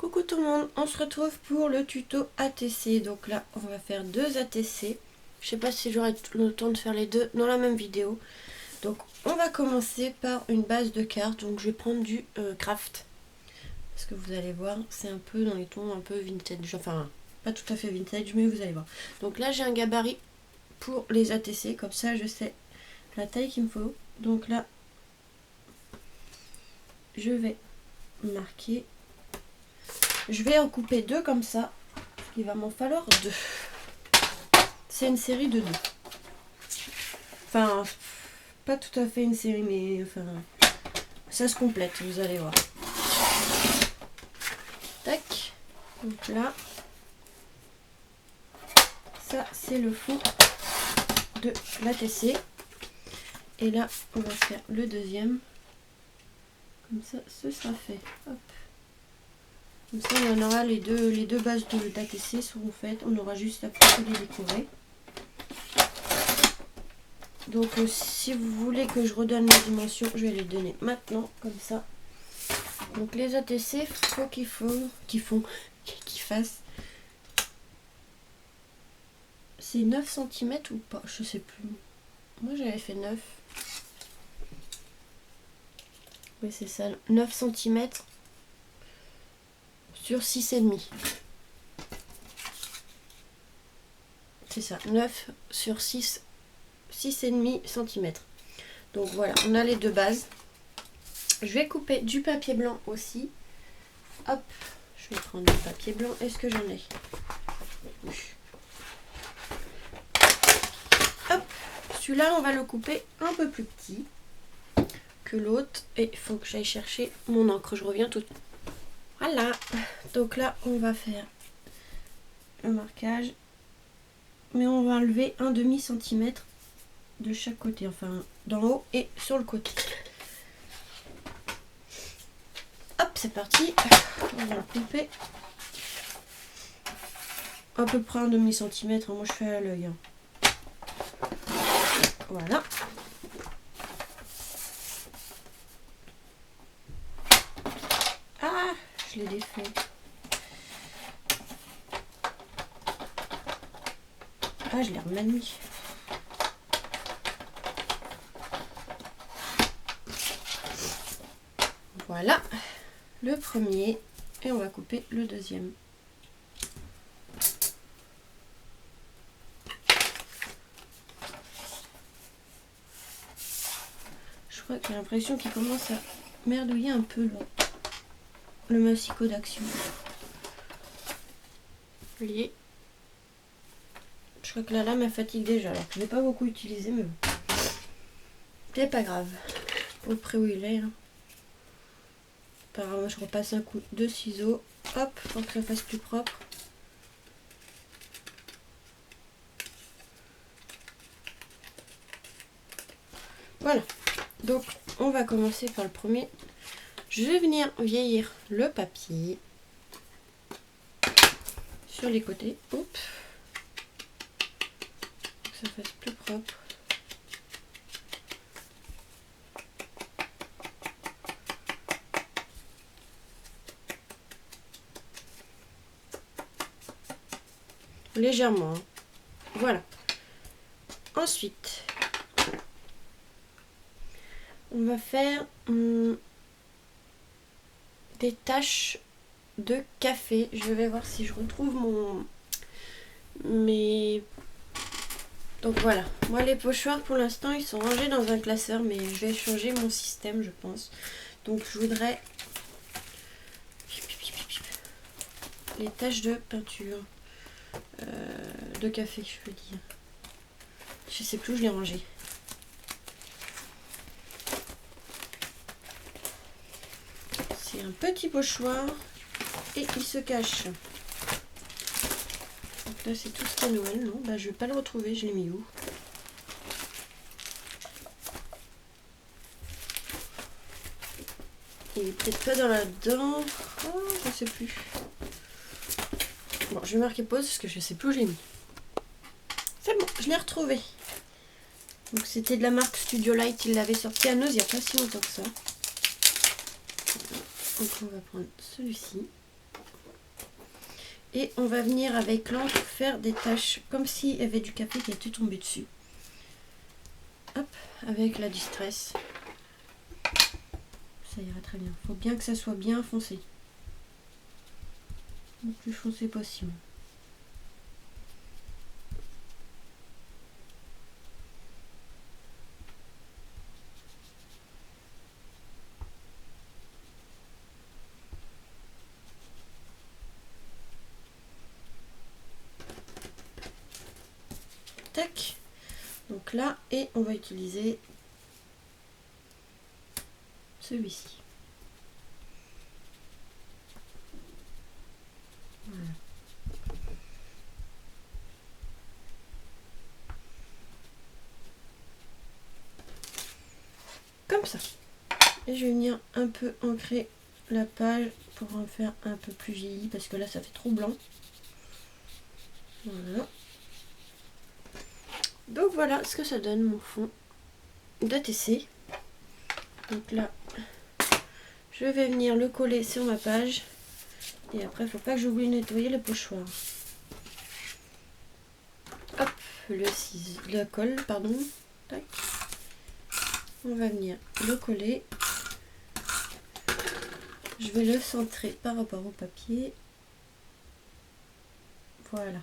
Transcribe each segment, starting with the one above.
Coucou tout le monde, on se retrouve pour le tuto ATC. Donc là on va faire deux ATC. Je sais pas si j'aurai le temps de faire les deux dans la même vidéo. Donc on va commencer par une base de cartes. Donc je vais prendre du craft. Parce que vous allez voir, c'est un peu dans les tons un peu vintage. Enfin pas tout à fait vintage, mais vous allez voir. Donc là j'ai un gabarit pour les ATC. Comme ça je sais la taille qu'il me faut. Donc là je vais marquer. Je vais en couper deux comme ça. Il va m'en falloir deux. C'est une série de deux. Enfin, pas tout à fait une série, mais enfin, ça se complète, vous allez voir. Tac. Donc là, ça c'est le fond de l'ATC. Et là, on va faire le deuxième. Comme ça, ce sera fait. Hop. Comme ça, on aura les deux bases d'ATC seront faites. On aura juste à les décorer. Donc si vous voulez que je redonne les dimensions, je vais les donner maintenant, comme ça. Donc les ATC, faut qu'ils fassent. C'est 9 cm ou pas? Je sais plus. Moi j'avais fait 9. Oui c'est ça, 9 cm sur 6,5. C'est ça, 9 sur 6,5 cm. Donc voilà, on a les deux bases. Je vais couper du papier blanc aussi. Hop, je vais prendre du papier blanc. Est-ce que j'en ai? Oui. Hop, celui-là, on va le couper un peu plus petit que l'autre. Et il faut que j'aille chercher mon encre. Je reviens tout de suite. Voilà. Donc là, on va faire le marquage. Mais on va enlever un demi-centimètre de chaque côté. Enfin, d'en haut et sur le côté. Hop, c'est parti. On va le couper. À peu près un demi-centimètre. Moi, je fais à l'œil. Voilà. Ah, je l'ai défait. Ah, je l'ai remanié. Voilà le premier. Et on va couper le deuxième. Je crois que j'ai l'impression qu'il commence à merdouiller un peu le massicot d'action. Lié. Je crois que la lame elle fatigue déjà, alors que je ne l'ai pas beaucoup utilisé, mais bon. C'est pas grave. Au près où il est. Hein. Apparemment, je repasse un coup de ciseaux. Hop, pour que ça fasse plus propre. Voilà. Donc, on va commencer par le premier. Je vais venir vieillir le papier sur les côtés. Oups. Pour que ça fasse plus propre. Légèrement. Hein. Voilà. Ensuite, on va faire des taches de café. Je vais voir si je retrouve mes... Donc voilà. Moi les pochoirs pour l'instant ils sont rangés dans un classeur, mais je vais changer mon système je pense. Donc je voudrais les taches de peinture. De café je veux dire. Je sais plus où je l'ai rangé. C'est un petit pochoir et il se cache. Donc là c'est tout ce qui est Noël, non? Bah je vais pas le retrouver, je l'ai mis où? Il est peut-être pas dans là-dedans. Oh, je sais plus. Bon, je vais marquer pause parce que je sais plus où je l'ai mis. C'est bon, je l'ai retrouvé. Donc c'était de la marque Studio Light, il l'avait sorti à Noz il n'y a pas si longtemps que ça. Donc on va prendre celui-ci. Et on va venir avec l'encre faire des taches comme s'il y avait du café qui était tombé dessus. Hop, avec la Distress. Ça ira très bien. Il faut bien que ça soit bien foncé. Le plus foncé possible. Tac. Donc là, et on va utiliser celui-ci. Voilà. Comme ça. Et je vais venir un peu ancrer la page pour en faire un peu plus vieilli parce que là ça fait trop blanc. Voilà. Donc voilà ce que ça donne mon fond d'ATC. Donc là, je vais venir le coller sur ma page. Et après, il ne faut pas que j'oublie de nettoyer le pochoir. Hop, le colle, pardon. Tac. On va venir le coller. Je vais le centrer par rapport au papier. Voilà.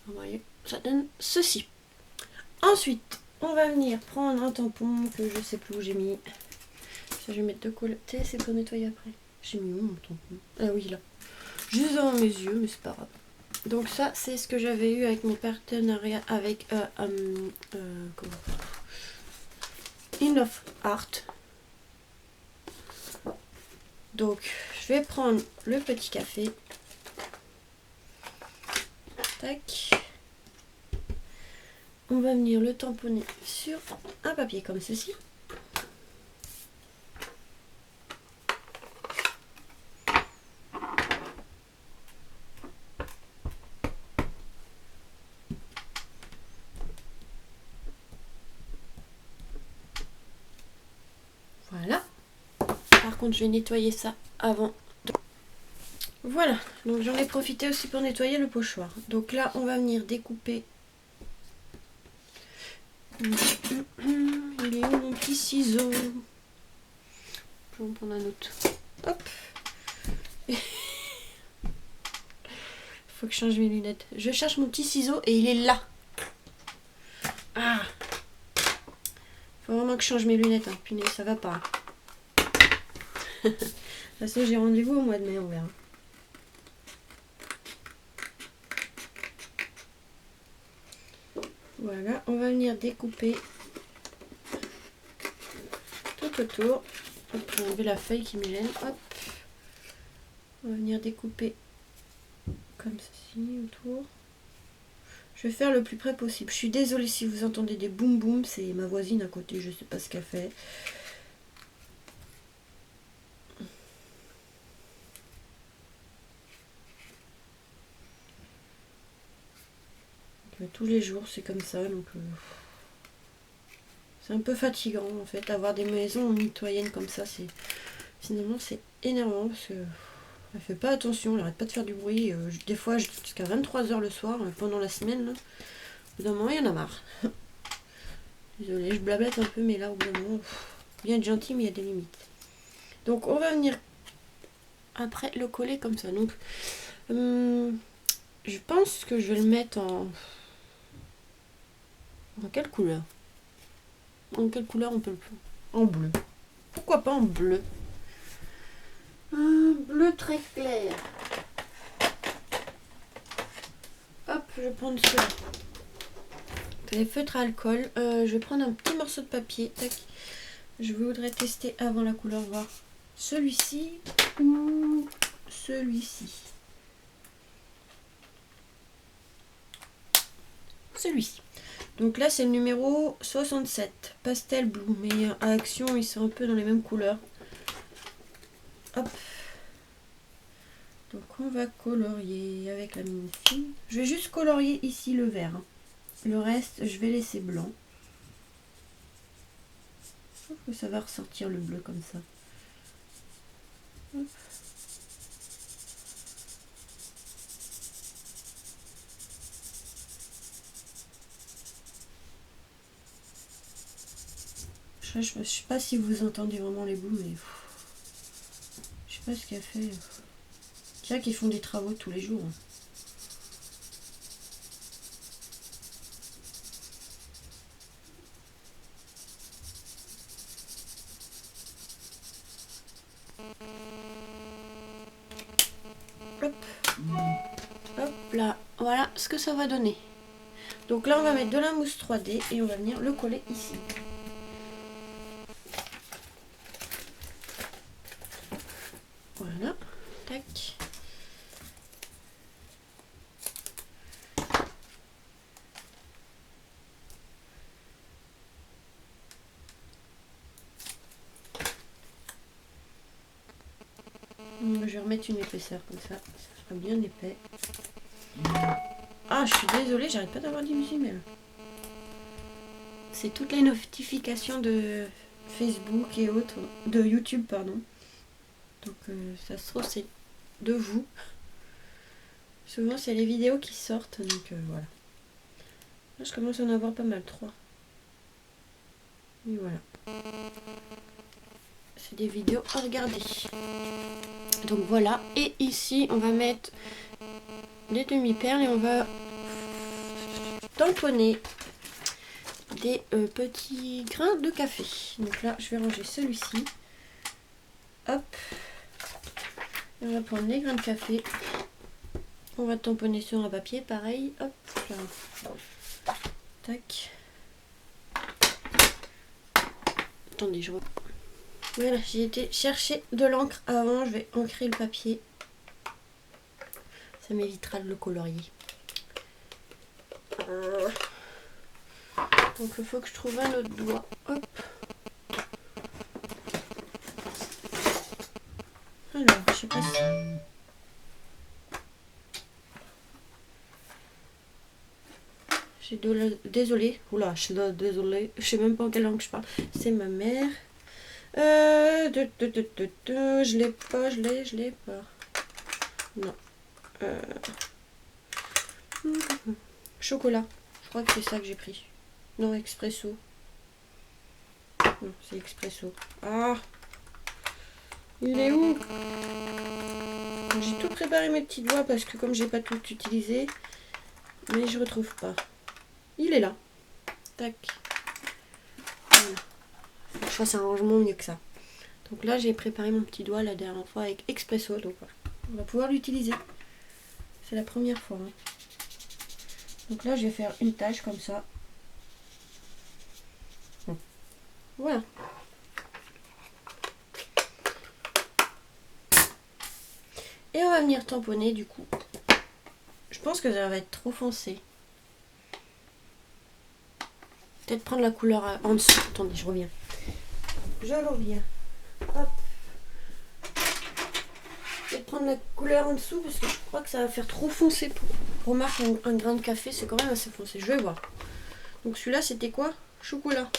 Vous voyez, ça donne ceci. Ensuite, on va venir prendre un tampon que je sais plus où j'ai mis. Ça, je vais mettre de côté, c'est pour nettoyer après. J'ai mis où mon tampon? Ah oui, là. Juste devant mes yeux, mais c'est pas grave. Donc ça, c'est ce que j'avais eu avec mon partenariat avec Enough Art. Donc, je vais prendre le petit café. Tac. On va venir le tamponner sur un papier comme ceci. Voilà. Par contre, je vais nettoyer ça avant. Voilà. Donc, j'en ai profité aussi pour nettoyer le pochoir. Donc là, on va venir découper. Il est où mon petit ciseau? Je vais en prendre un autre. Hop. Faut que je change mes lunettes. Je cherche mon petit ciseau et il est là. Ah. Faut vraiment que je change mes lunettes. Hein. Punaise, ça va pas. De toute façon, j'ai rendez-vous au mois de mai, on verra. Voilà, on va venir découper tout autour. Hop, pour enlever la feuille qui me gêne. Hop. On va venir découper comme ceci autour. Je vais faire le plus près possible. Je suis désolée si vous entendez des boum boum. C'est ma voisine à côté, je sais pas ce qu'elle fait. Tous les jours c'est comme ça, donc c'est un peu fatigant en fait. Avoir des maisons mitoyennes comme ça, finalement c'est énervant parce que elle fait pas attention, elle arrête pas de faire du bruit. Des fois jusqu'à 23 h le soir pendant la semaine. Là. Au bout d'un moment il y en a marre. Désolée, je blablate un peu, mais là au bout d'un moment, bien être gentil, mais il y a des limites. Donc on va venir après le coller comme ça. Donc je pense que je vais le mettre en quelle couleur? En quelle couleur on peut le faire? En bleu. Pourquoi pas en bleu? Un bleu très clair. Hop, je vais prendre ceux-là. Les feutres à alcool. Je vais prendre un petit morceau de papier. Tac. Je voudrais tester avant la couleur, voir celui-ci ou celui-ci. Celui-ci. Donc là, c'est le numéro 67. Pastel Blue. Mais à Action, ils sont un peu dans les mêmes couleurs. Hop. Donc on va colorier avec la mine fine. Je vais juste colorier ici le vert. Le reste, je vais laisser blanc. Je trouve que ça va ressortir le bleu comme ça. Hop. Je sais pas si vous entendez vraiment les bouts, mais je sais pas ce qu'elle fait. Tiens, qu'ils font des travaux tous les jours. Hop. Hop là, voilà ce que ça va donner. Donc là on va mettre de la mousse 3D et on va venir le coller ici. Voilà, tac. Je vais remettre une épaisseur comme ça sera bien épais. Ah, je suis désolée, j'arrête pas d'avoir des musiques, mais c'est toutes les notifications de Facebook et autres, de YouTube, pardon. Donc ça se trouve c'est de vous. Souvent c'est les vidéos qui sortent, donc voilà. Là je commence à en avoir pas mal, 3. Et voilà. C'est des vidéos à regarder. Donc voilà, et ici on va mettre des demi-perles et on va tamponner des petits grains de café. Donc là je vais ranger celui-ci. Hop. Et on va prendre les grains de café. On va tamponner sur un papier, pareil. Hop là. Tac. Attendez, je reprends. Voilà, j'ai été chercher de l'encre avant. Je vais ancrer le papier. Ça m'évitera de le colorier. Donc il faut que je trouve un autre doigt. Hop. Alors, je sais pas si... Désolée. Oula, je suis désolée. Je sais même pas en quelle langue je parle. C'est ma mère. Je l'ai pas, je l'ai pas. Non. Chocolat. Je crois que c'est ça que j'ai pris. Non, expresso. Non, c'est expresso. Ah! Il est où? J'ai tout préparé mes petits doigts parce que comme j'ai pas tout utilisé, mais je retrouve pas. Il est là. Tac. Voilà. Faut que je fasse un rangement mieux que ça. Donc là, j'ai préparé mon petit doigt la dernière fois avec expresso. Donc voilà. On va pouvoir l'utiliser. C'est la première fois. Hein. Donc là, je vais faire une tache comme ça. Voilà. Et on va venir tamponner du coup. Je pense que ça va être trop foncé. Peut-être prendre la couleur en dessous. Attendez, je reviens. Je reviens. Hop. Peut-être prendre la couleur en dessous parce que je crois que ça va faire trop foncé. Pour marquer un grain de café, c'est quand même assez foncé. Je vais voir. Donc celui-là, c'était quoi? Chocolat.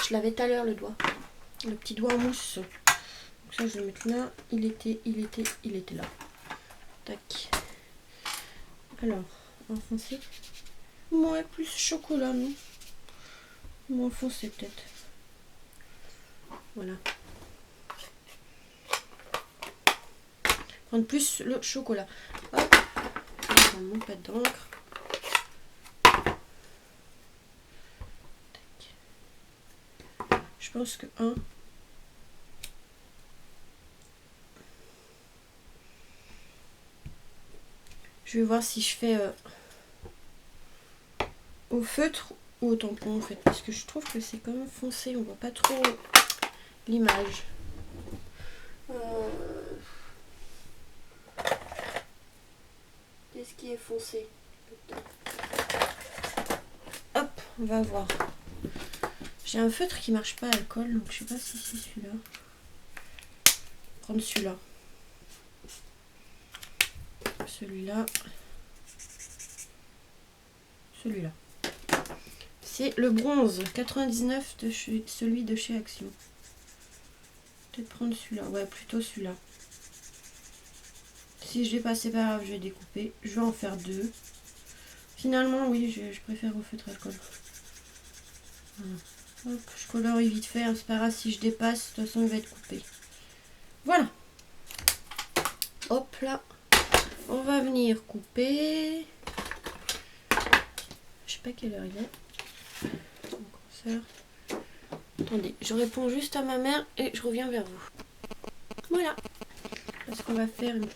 Je l'avais tout à l'heure le doigt. Le petit doigt en mousse. Donc ça, je vais le mettre là. Il était là. Tac. Alors, enfoncer. Moins plus chocolat, non? Moins foncé peut-être. Voilà. Prendre plus le chocolat. Hop. On monte pas d'encre. Je pense que un. Je vais voir si je fais au feutre ou au tampon en fait. Parce que je trouve que c'est quand même foncé. On voit pas trop l'image. Qu'est-ce qui est foncé? Hop, on va voir. J'ai un feutre qui marche pas à alcool, donc je sais pas si c'est celui-là. Prendre celui-là. Celui-là. Celui-là. C'est le bronze 99 de celui de chez Action. Peut-être prendre celui-là. Ouais, plutôt celui-là. Si je vais passer par là, je vais découper. Je vais en faire 2. Finalement, oui, je préfère au feutre alcool. Voilà. Hop, je colorie vite fait, hein, c'est pas grave si je dépasse, de toute façon il va être coupé. Voilà. Hop là. On va venir couper. Je sais pas quelle heure il est. Attendez, je réponds juste à ma mère et je reviens vers vous. Voilà. Parce qu'on va faire un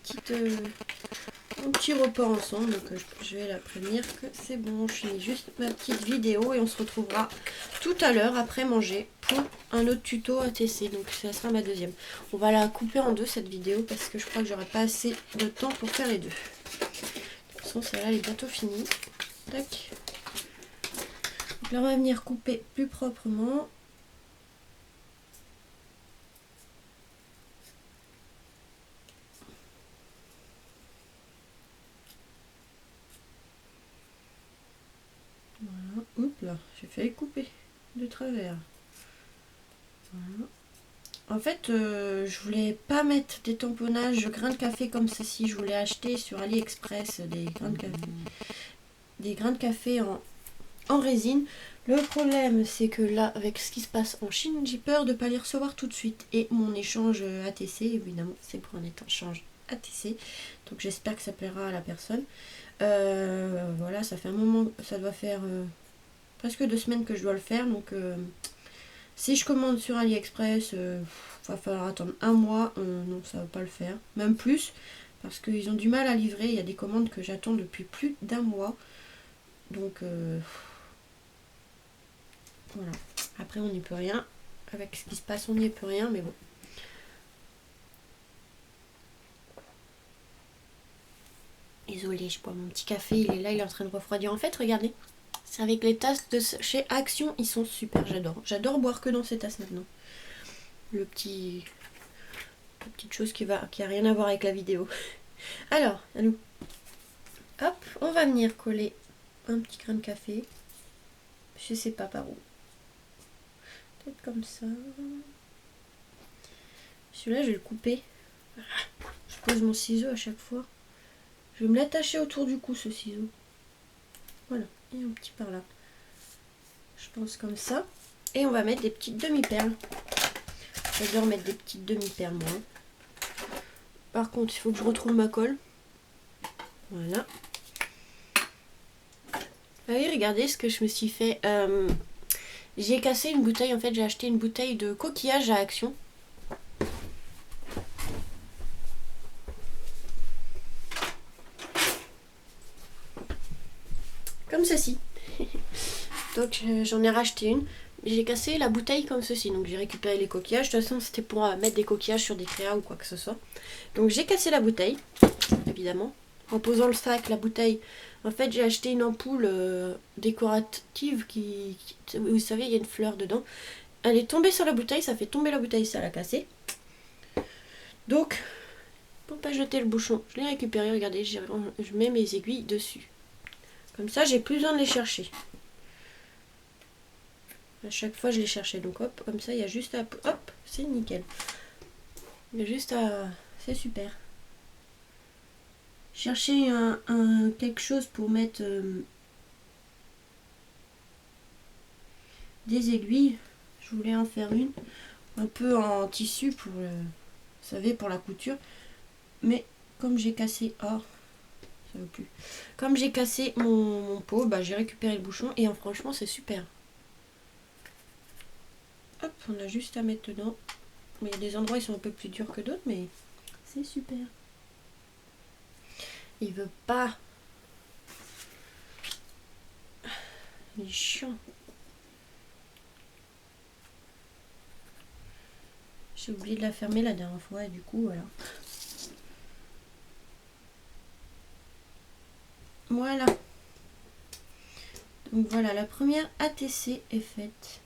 petit repas ensemble. Donc je vais la prévenir que c'est bon. Je finis juste ma petite vidéo et on se retrouvera tout à l'heure après manger pour un autre tuto ATC. Donc ça sera ma deuxième. On va la couper en deux cette vidéo parce que je crois que j'aurai pas assez de temps pour faire les deux. De toute façon, celle-là elle est bientôt finie. Tac. Donc là on va venir couper plus proprement. Voilà, oups là, j'ai failli couper de travers. Voilà. En fait, je voulais pas mettre des tamponnages de grains de café comme ceci. Je voulais acheter sur AliExpress des grains de café en résine. Le problème, c'est que là, avec ce qui se passe en Chine, j'ai peur de pas les recevoir tout de suite. Et mon échange ATC, évidemment, c'est pour un échange ATC. Donc j'espère que ça plaira à la personne. Voilà, ça fait un moment, ça doit faire presque 2 semaines que je dois le faire. Donc si je commande sur AliExpress, va falloir attendre un mois. Non, ça va pas le faire. Même plus, parce qu'ils ont du mal à livrer. Il y a des commandes que j'attends depuis plus d'1 mois. Donc voilà. Après, on n'y peut rien. Avec ce qui se passe, on n'y peut rien, mais bon. Désolée, je bois mon petit café. Il est là, il est en train de refroidir. En fait, regardez. C'est avec les tasses de chez Action. Ils sont super, j'adore. J'adore boire que dans ces tasses maintenant. La petite chose qui a rien à voir avec la vidéo. Alors, à nous. Hop, on va venir coller un petit grain de café. Je sais pas par où. Peut-être comme ça. Celui-là, je vais le couper. Je pose mon ciseau à chaque fois. Je vais me l'attacher autour du cou, ce ciseau. Voilà, et un petit par là. Je pense comme ça. Et on va mettre des petites demi-perles. J'adore mettre des petites demi-perles, moi. Par contre, il faut que je retrouve ma colle. Voilà. Ah oui, regardez ce que je me suis fait. J'ai cassé une bouteille. En fait, j'ai acheté une bouteille de coquillage à Action. Comme ceci. Donc, j'en ai racheté une. J'ai cassé la bouteille comme ceci. Donc, j'ai récupéré les coquillages. De toute façon, c'était pour mettre des coquillages sur des créas ou quoi que ce soit. Donc, j'ai cassé la bouteille, évidemment. En posant le sac, la bouteille. En fait, j'ai acheté une ampoule décorative qui, vous savez, il y a une fleur dedans. Elle est tombée sur la bouteille, ça fait tomber la bouteille, ça l'a cassée. Donc, pour pas jeter le bouchon, je l'ai récupéré. Regardez, je mets mes aiguilles dessus. Comme ça, j'ai plus besoin de les chercher. À chaque fois, je les cherchais. Donc, hop, comme ça, il y a juste à... Hop, c'est nickel. Il y a juste à... C'est super. Chercher quelque chose pour mettre des aiguilles. Je voulais en faire une. Un peu en tissu pour, vous savez, pour la couture. Mais comme j'ai cassé... Oh, ça veut plus. Comme j'ai cassé mon pot, bah, j'ai récupéré le bouchon. Et franchement, c'est super. Hop, on a juste à mettre dedans. Il y a des endroits, ils sont un peu plus durs que d'autres, mais c'est super. Il veut pas. Il est chiant. J'ai oublié de la fermer la dernière fois et du coup, voilà. Voilà. Donc voilà, la première ATC est faite.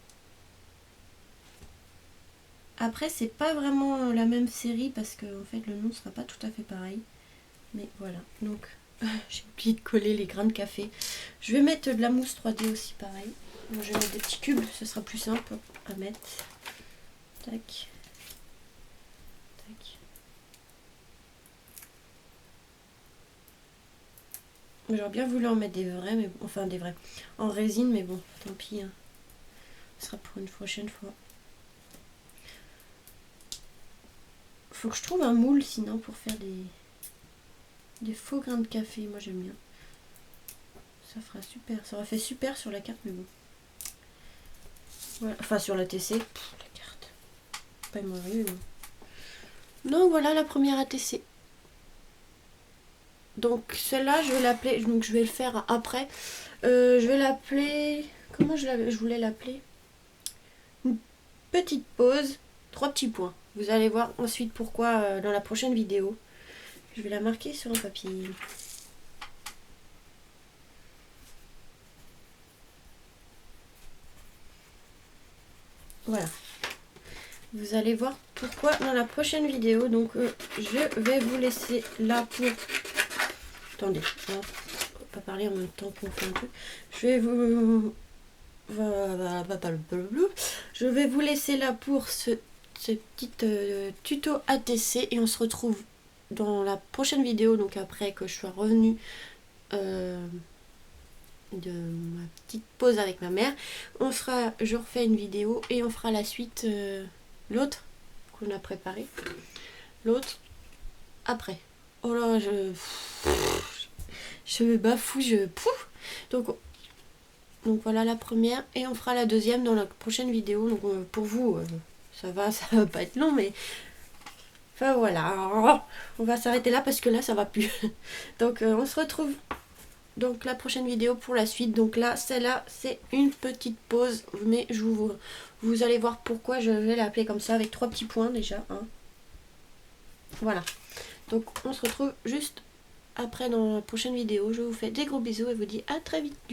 Après, c'est pas vraiment la même série parce que en fait, le nom sera pas tout à fait pareil. Mais voilà, donc j'ai oublié de coller les grains de café. Je vais mettre de la mousse 3D aussi, pareil. Donc, je vais mettre des petits cubes, ce sera plus simple à mettre. Tac. Tac. J'aurais bien voulu en mettre des vrais, mais enfin des vrais. En résine, mais bon, tant pis. Hein. Ce sera pour une prochaine fois. Faut que je trouve un moule sinon pour faire des faux grains de café. Moi j'aime bien. Ça fera super. Ça aurait fait super sur la carte, mais bon. Voilà. Enfin sur la TC. Pff, la carte. Pas mauvais, mais... Donc voilà la première ATC. Donc celle-là je vais l'appeler. Donc je vais le faire après. Je vais l'appeler. Comment je voulais l'appeler? Une petite pause. 3 petits points. Vous allez voir ensuite pourquoi dans la prochaine vidéo. Je vais la marquer sur un papier. Voilà. Vous allez voir pourquoi dans la prochaine vidéo. Donc je vais vous laisser là pour... Attendez, on va pas parler en même temps qu'on fait un truc. Je vais vous... Je vais vous laisser là pour ce petit tuto ATC et on se retrouve dans la prochaine vidéo, donc après que je sois revenue de ma petite pause avec ma mère. Je refais une vidéo et on fera la suite, l'autre qu'on a préparé, l'autre après. Oh là, je bafoue, donc voilà la première et on fera la deuxième dans la prochaine vidéo. Donc pour vous, ça va pas être long, mais enfin voilà, on va s'arrêter là parce que là ça va plus. Donc on se retrouve donc la prochaine vidéo pour la suite. Donc là, celle-là, c'est une petite pause, mais vous allez voir pourquoi je vais l'appeler comme ça avec 3 petits points déjà. Hein. Voilà. Donc on se retrouve juste après dans la prochaine vidéo. Je vous fais des gros bisous et vous dis à très vite.